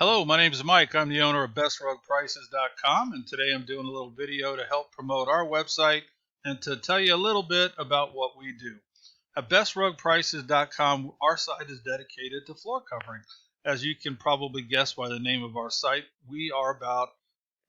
Hello, my name is Mike. I'm the owner of BestRugPrices.com, and today I'm doing a little video to help promote our website and to tell you a little bit about what we do. At BestRugPrices.com, our site is dedicated to floor covering. As you can probably guess by the name of our site, we are about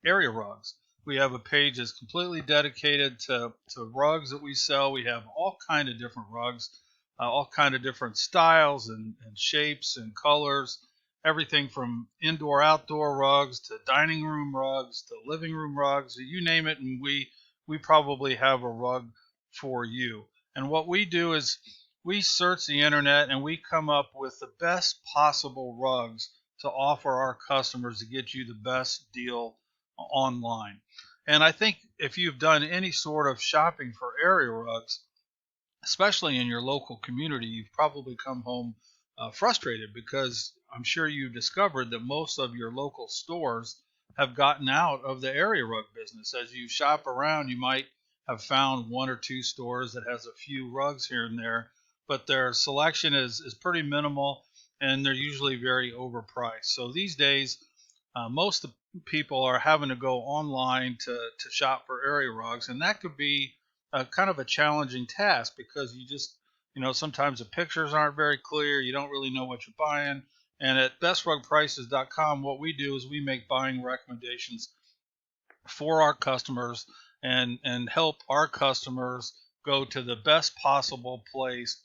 area rugs. We have a page that's completely dedicated to rugs that we sell. We have all kind of different rugs, all kind of different styles and shapes and colors. Everything from indoor outdoor rugs to dining room rugs to living room rugs, you name it, and we probably have a rug for you. And what we do is we search the internet and we come up with the best possible rugs to offer our customers to get you the best deal online. And I think if you've done any sort of shopping for area rugs, especially in your local community, you've probably come home frustrated because I'm sure you discovered that most of your local stores have gotten out of the area rug business. As you shop around, you might have found one or two stores that has a few rugs here and there, but their selection is pretty minimal and they're usually very overpriced. So these days, most of the people are having to go online to shop for area rugs, and that could be kind of a challenging task because sometimes the pictures aren't very clear. You don't really know what you're buying. And at bestrugprices.com, what we do is we make buying recommendations for our customers and help our customers go to the best possible place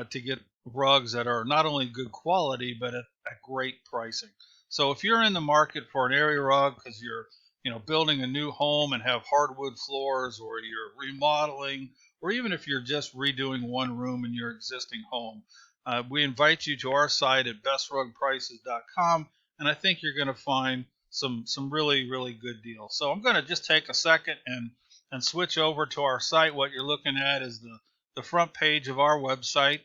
to get rugs that are not only good quality but at great pricing. So if you're in the market for an area rug because you're building a new home and have hardwood floors, or you're remodeling, or even if you're just redoing one room in your existing home, we invite you to our site at bestrugprices.com, and I think you're going to find some really good deals. So I'm going to just take a second and switch over to our site. What you're looking at is the front page of our website,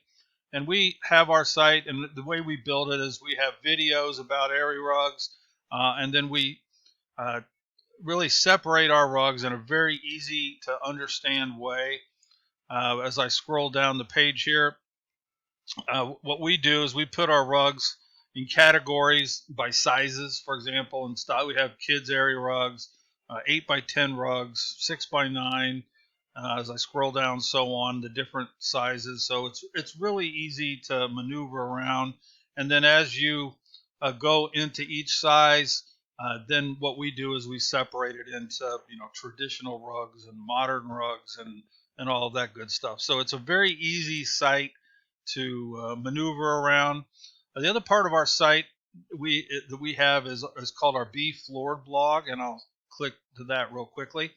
and we have our site, and the way we build it is we have videos about area rugs, and then we uh, really separate our rugs in a very easy to understand way. As I scroll down the page here, what we do is we put our rugs in categories by sizes. For example, in style, we have kids area rugs, 8 by 10 rugs, 6 by 9. As I scroll down, so on, the different sizes. So it's really easy to maneuver around. And then as you go into each size, then what we do is we separate it into traditional rugs and modern rugs and all of that good stuff. So it's a very easy site to maneuver around. The other part of our site that we have is called our Be Floored blog, and I'll click to that real quickly.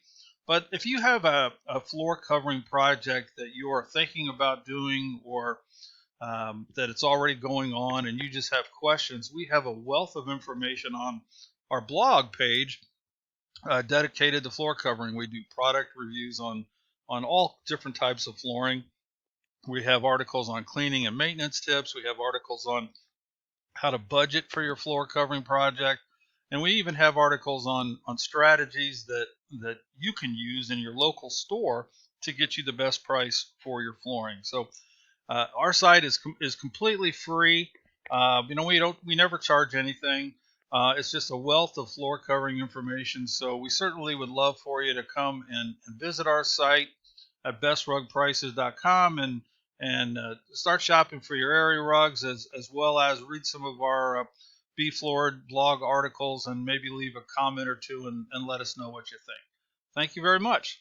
But if you have a floor covering project that you are thinking about doing, or that it's already going on and you just have questions, we have a wealth of information on our blog page dedicated to floor covering. We do product reviews on all different types of flooring. We have articles on cleaning and maintenance tips. We have articles on how to budget for your floor covering project. And we even have articles on strategies that you can use in your local store to get you the best price for your flooring. So our site is completely free. We never charge anything. It's just a wealth of floor covering information. So we certainly would love for you to come and visit our site at bestrugprices.com and start shopping for your area rugs, as well as read some of our Be Floored blog articles and maybe leave a comment or two and let us know what you think. Thank you very much.